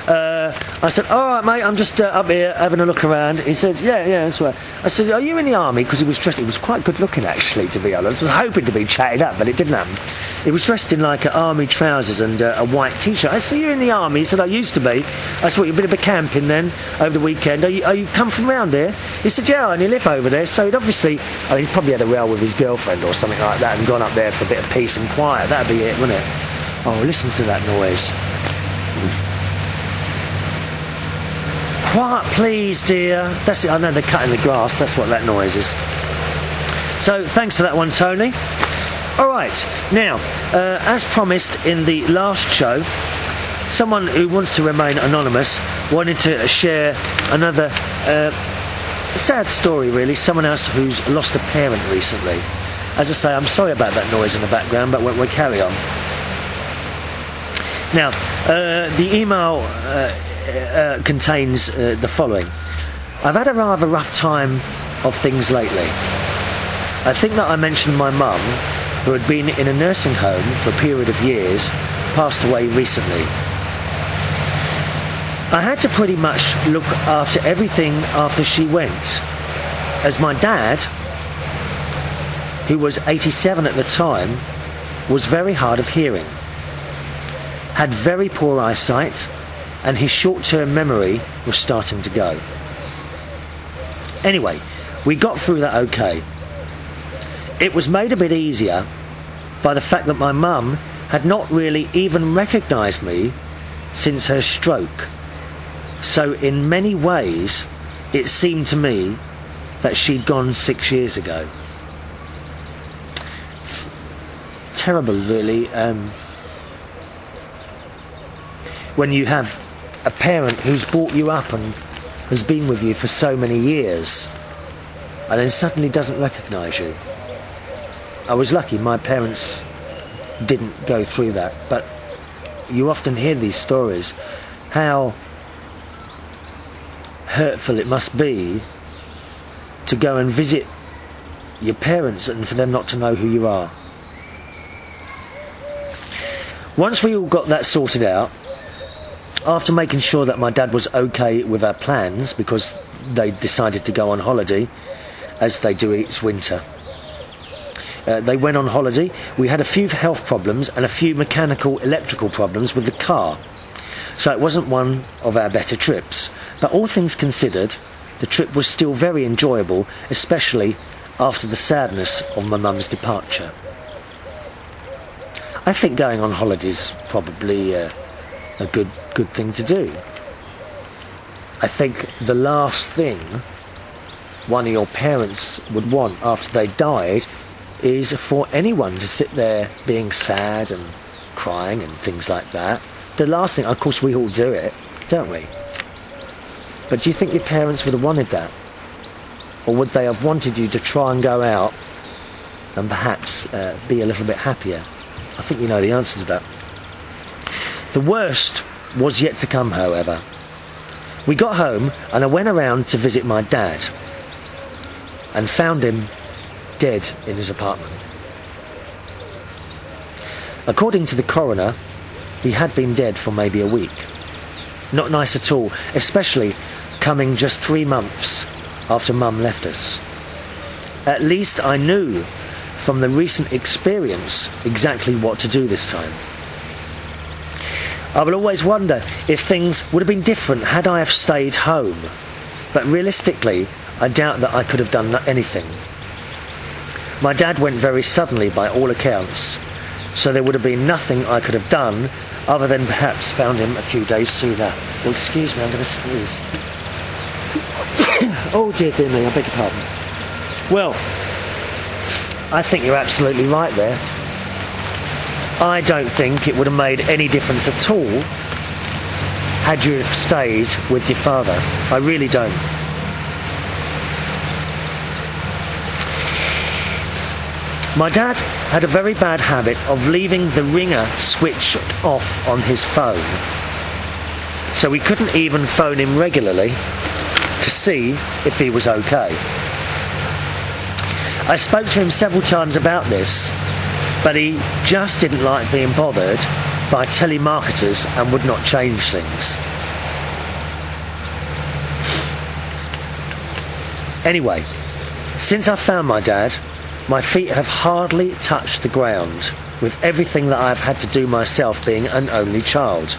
I said, all right, mate, I'm just up here having a look around. He said, yeah, that's right. I said, are you in the army? Because he was dressed, he was quite good looking, actually, to be honest. I was hoping to be chatted up, but it didn't happen. He was dressed in like army trousers and a white t-shirt. I said, you're in the army? He said, I used to be. I said, what, you've been a bit camping then over the weekend? Are you come from round here? He said, yeah, I only live over there. So he'd obviously, he probably had a row with his girlfriend or something like that and gone up there for a bit of peace and quiet. That'd be it, wouldn't it? Oh, listen to that noise. Quiet, please, dear. That's it. I know they're cutting the grass. That's what that noise is. So, thanks for that one, Tony. All right. Now, as promised in the last show, someone who wants to remain anonymous wanted to share another sad story, really. Someone else who's lost a parent recently. As I say, I'm sorry about that noise in the background, but we'll carry on. Now, the email contains the following. I've had a rather rough time of things lately. I think that I mentioned my mum, who had been in a nursing home for a period of years, passed away recently. I had to pretty much look after everything after she went, as my dad, who was 87 at the time, was very hard of hearing, had very poor eyesight, and his short-term memory was starting to go. Anyway, we got through that okay. It was made a bit easier by the fact that my mum had not really even recognised me since her stroke. So in many ways, it seemed to me that she'd gone 6 years ago. It's terrible, really, when you have a parent who's brought you up and has been with you for so many years and then suddenly doesn't recognise you. I was lucky my parents didn't go through that, but you often hear these stories, how hurtful it must be to go and visit your parents and for them not to know who you are. Once we all got that sorted out, after making sure that my dad was okay with our plans, because they decided to go on holiday, as they do each winter. They went on holiday. We had a few health problems and a few mechanical, electrical problems with the car. So it wasn't one of our better trips. But all things considered, the trip was still very enjoyable, especially after the sadness of my mum's departure. I think going on holiday is probably a good thing to do. I think the last thing one of your parents would want after they died is for anyone to sit there being sad and crying and things like that. The last thing, of course we all do it, don't we? But do you think your parents would have wanted that? Or would they have wanted you to try and go out and perhaps be a little bit happier? I think you know the answer to that. The worst was yet to come, however. We got home and I went around to visit my dad and found him dead in his apartment. According to the coroner, he had been dead for maybe a week. Not nice at all, especially coming just 3 months after Mum left us. At least I knew from the recent experience exactly what to do this time. I will always wonder if things would have been different had I have stayed home, but realistically I doubt that I could have done anything. My dad went very suddenly by all accounts, so there would have been nothing I could have done other than perhaps found him a few days sooner. Oh, excuse me, I'm going to sneeze. Oh dear me, I beg your pardon. Well, I think you're absolutely right there. I don't think it would have made any difference at all had you have stayed with your father. I really don't. My dad had a very bad habit of leaving the ringer switched off on his phone. So we couldn't even phone him regularly to see if he was okay. I spoke to him several times about this, but he just didn't like being bothered by telemarketers and would not change things. Anyway, since I found my dad, my feet have hardly touched the ground, with everything that I've had to do myself being an only child.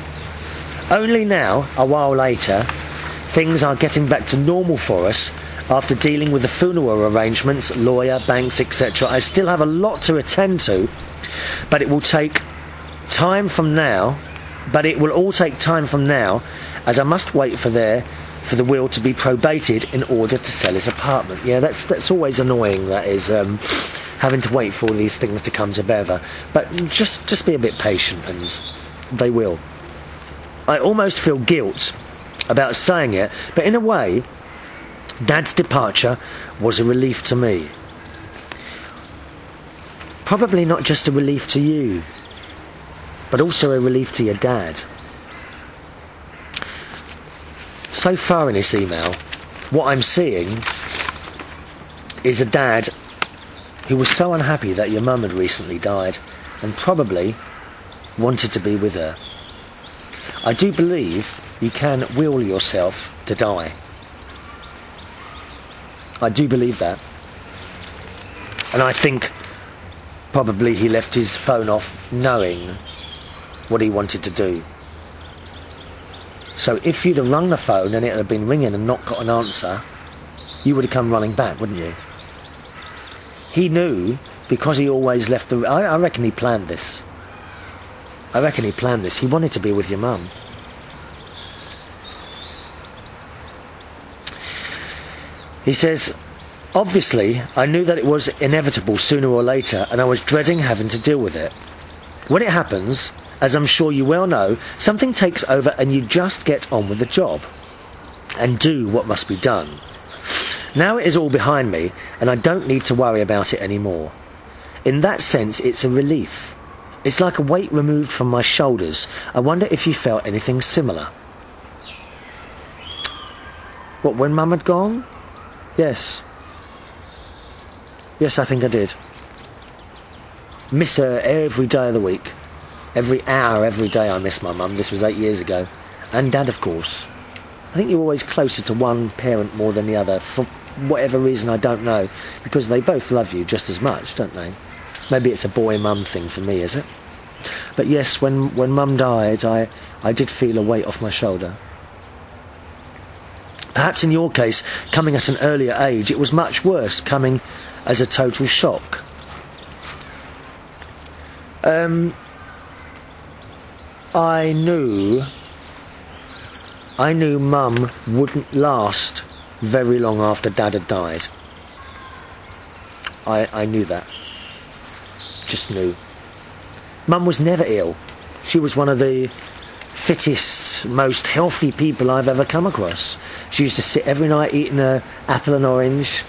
Only now, a while later, things are getting back to normal for us after dealing with the funeral arrangements, lawyer, banks, etc. I still have a lot to attend to, but it will take time from now. But it will all take time from now, as I must wait for the will to be probated in order to sell his apartment. Yeah, that's always annoying. That is having to wait for all these things to come together. But just be a bit patient, and they will. I almost feel guilt about saying it, but in a way, Dad's departure was a relief to me. Probably not just a relief to you, but also a relief to your dad. So far in this email, what I'm seeing is a dad who was so unhappy that your mum had recently died and probably wanted to be with her. I do believe you can will yourself to die. I do believe that. And I think probably he left his phone off knowing what he wanted to do. So if you'd have rung the phone and it had been ringing and not got an answer, you would have come running back, wouldn't you? He knew, because he always left the... I reckon he planned this. I reckon he planned this. He wanted to be with your mum. He says, obviously, I knew that it was inevitable sooner or later, and I was dreading having to deal with it. When it happens, as I'm sure you well know, something takes over and you just get on with the job and do what must be done. Now it is all behind me, and I don't need to worry about it anymore. In that sense, it's a relief. It's like a weight removed from my shoulders. I wonder if you felt anything similar. What, when Mum had gone? Yes. Yes, I think I did. Miss her every day of the week. Every hour, every day I miss my mum. This was 8 years ago. And Dad, of course. I think you're always closer to one parent more than the other, for whatever reason I don't know, because they both love you just as much, don't they? Maybe it's a boy-mum thing for me, is it? But yes, when Mum died, I did feel a weight off my shoulder. Perhaps in your case, coming at an earlier age, it was much worse, coming as a total shock. I knew Mum wouldn't last very long after Dad had died. I knew that. Just knew. Mum was never ill. She was one of the fittest, most healthy people I've ever come across. She used to sit every night eating an apple and orange,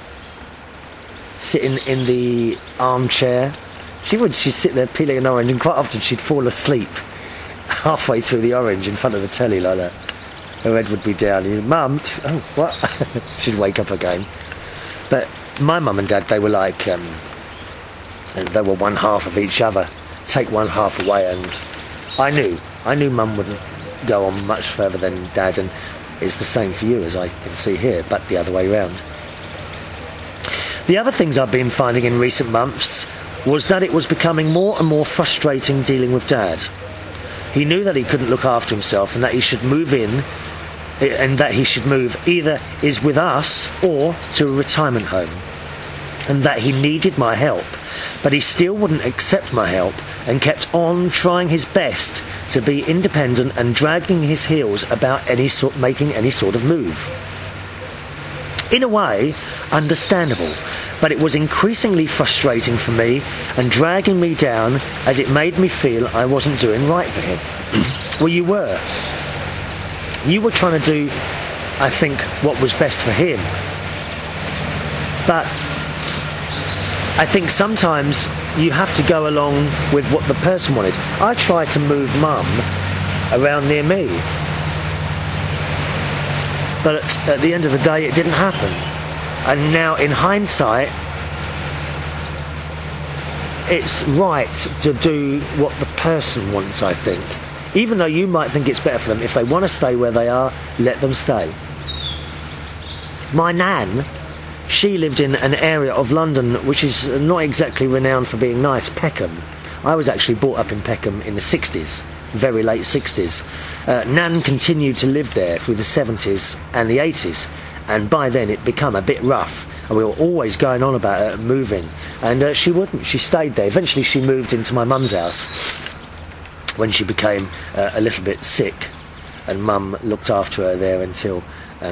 sitting in the armchair. She'd sit there peeling an orange, and quite often she'd fall asleep halfway through the orange in front of the telly like that. Her head would be down. Mum, oh, what? She'd wake up again. But my mum and Dad, they were like, they were one half of each other. Take one half away, and I knew Mum wouldn't go on much further than Dad, and it's the same for you, as I can see here, but the other way round. The other things I've been finding in recent months was that it was becoming more and more frustrating dealing with Dad. He knew that he couldn't look after himself and that he should move in, and that he should move either is with us or to a retirement home, and that he needed my help, but he still wouldn't accept my help and kept on trying his best to be independent and dragging his heels about making any sort of move. In a way, understandable, but it was increasingly frustrating for me and dragging me down, as it made me feel I wasn't doing right for him. Well, you were. You were trying to do, I think, what was best for him. But I think sometimes you have to go along with what the person wanted. I tried to move Mum around near me, but at the end of the day it didn't happen. And now in hindsight, it's right to do what the person wants, I think. Even though you might think it's better for them, if they want to stay where they are, let them stay. My nan, she lived in an area of London which is not exactly renowned for being nice, Peckham. I was actually brought up in Peckham in the 60s, very late 60s. Nan continued to live there through the 70s and the 80s, and by then it became a bit rough. And we were always going on about her moving, and she wouldn't. She stayed there. Eventually she moved into my mum's house when she became a little bit sick, and Mum looked after her there until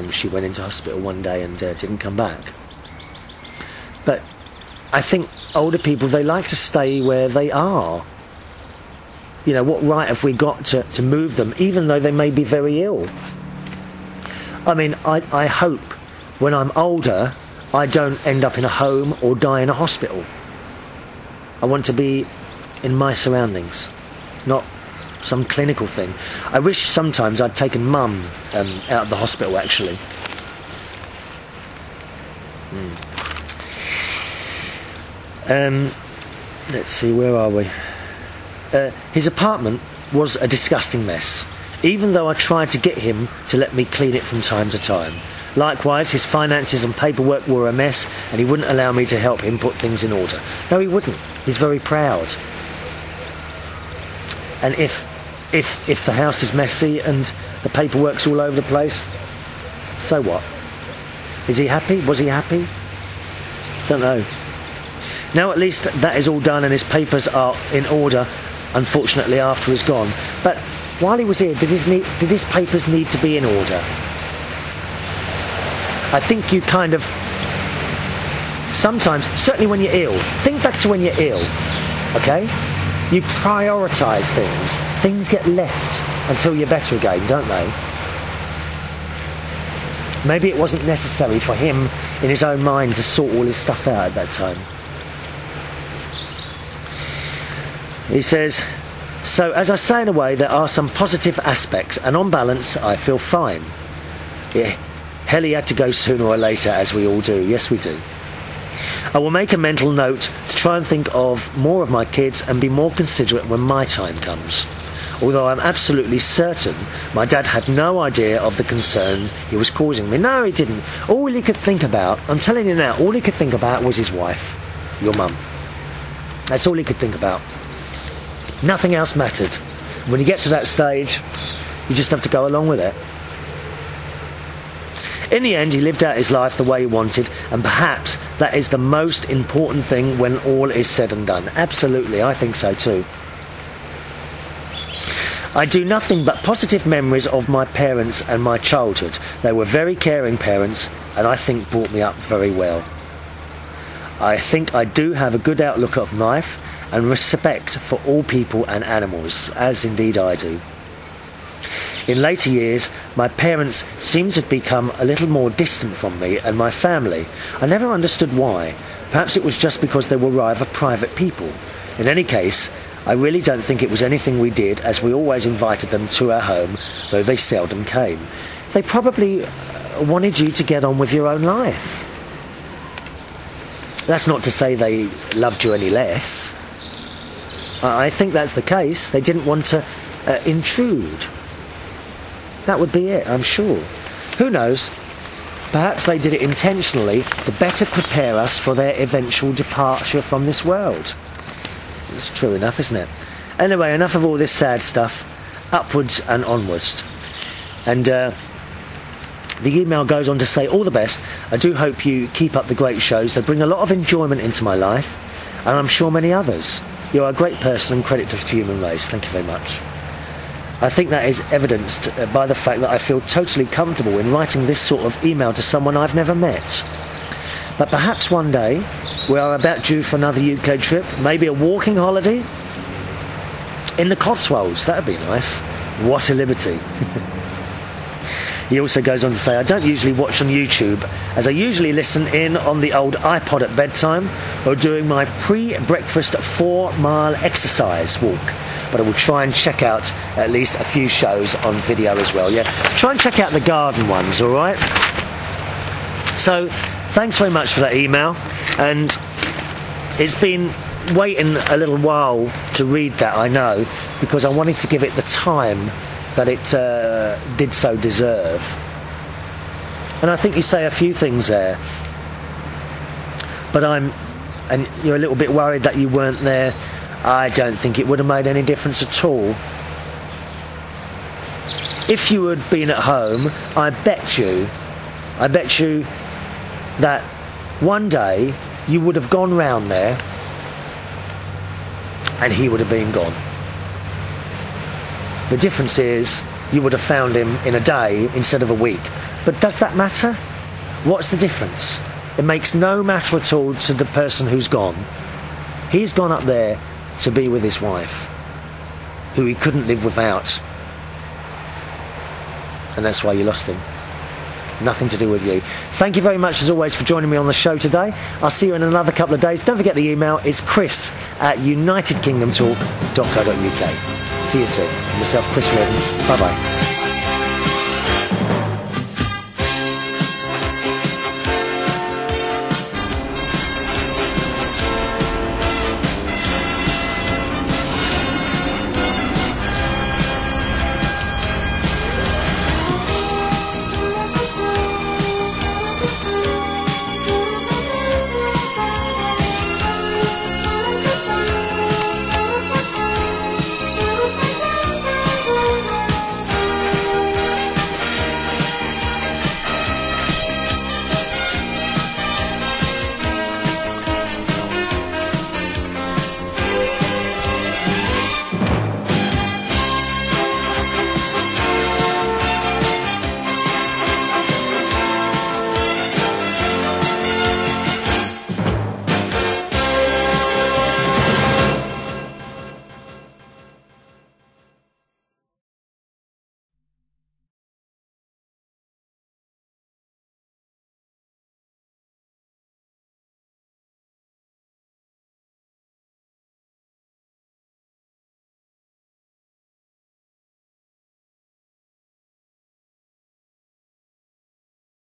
she went into hospital one day and didn't come back. But I think older people, they like to stay where they are. You know, what right have we got to move them, even though they may be very ill? I mean, I hope when I'm older I don't end up in a home or die in a hospital. I want to be in my surroundings, not some clinical thing. I wish sometimes I'd taken Mum out of the hospital, actually. Let's see, where are we? His apartment was a disgusting mess, even though I tried to get him to let me clean it from time to time. Likewise, his finances and paperwork were a mess, and he wouldn't allow me to help him put things in order. No, he wouldn't. He's very proud. And if the house is messy and the paperwork's all over the place, so what? Is he happy? Was he happy? Don't know. Now at least that is all done and his papers are in order, unfortunately, after he's gone. But while he was here, did his papers need to be in order? I think you kind of, sometimes, certainly when you're ill, think back to when you're ill, okay? You prioritise things. Things get left until you're better again, don't they? Maybe it wasn't necessary for him, in his own mind, to sort all his stuff out at that time. He says, so as I say in a way, there are some positive aspects, and on balance, I feel fine. Yeah. Hell, he had to go sooner or later, as we all do. Yes, we do. I will make a mental note to try and think of more of my kids and be more considerate when my time comes. Although I'm absolutely certain my dad had no idea of the concern he was causing me. No, he didn't. All he could think about, I'm telling you now, all he could think about was his wife, your mum. That's all he could think about. Nothing else mattered. When you get to that stage, you just have to go along with it. In the end, he lived out his life the way he wanted, and perhaps that is the most important thing when all is said and done. Absolutely, I think so too. I do nothing but positive memories of my parents and my childhood. They were very caring parents, and I think brought me up very well. I think I do have a good outlook of life and respect for all people and animals, as indeed I do. In later years, my parents seemed to become a little more distant from me and my family. I never understood why. Perhaps it was just because they were rather private people. In any case, I really don't think it was anything we did, as we always invited them to our home, though they seldom came. They probably wanted you to get on with your own life. That's not to say they loved you any less. I think that's the case. They didn't want to intrude. That would be it, I'm sure. Who knows? Perhaps they did it intentionally to better prepare us for their eventual departure from this world. It's true enough, isn't it? Anyway, enough of all this sad stuff. Upwards and onwards. And the email goes on to say, all the best. I do hope you keep up the great shows. They bring a lot of enjoyment into my life, and I'm sure many others. You're a great person and credit to the human race. Thank you very much. I think that is evidenced by the fact that I feel totally comfortable in writing this sort of email to someone I've never met. But perhaps one day we are about due for another UK trip, maybe a walking holiday in the Cotswolds. That would be nice. What a liberty. He also goes on to say, I don't usually watch on YouTube, as I usually listen in on the old iPod at bedtime or during my pre-breakfast 4-mile exercise walk. But I will try and check out at least a few shows on video as well, yeah? Try and check out the garden ones, alright? So, thanks very much for that email, and it's been waiting a little while to read that, I know, because I wanted to give it the time that it did so deserve. And I think you say a few things there. and you're a little bit worried that you weren't there, I don't think it would have made any difference at all. If you had been at home, I bet you that one day you would have gone round there and he would have been gone. The difference is you would have found him in a day instead of a week. But does that matter? What's the difference? It makes no matter at all to the person who's gone. He's gone up there to be with his wife, who he couldn't live without. And that's why you lost him. Nothing to do with you. Thank you very much as always for joining me on the show today. I'll see you in another couple of days. Don't forget the email. It's chris@unitedkingdomtalk.co.uk. See you soon. Myself, Chris Reardon. Bye bye.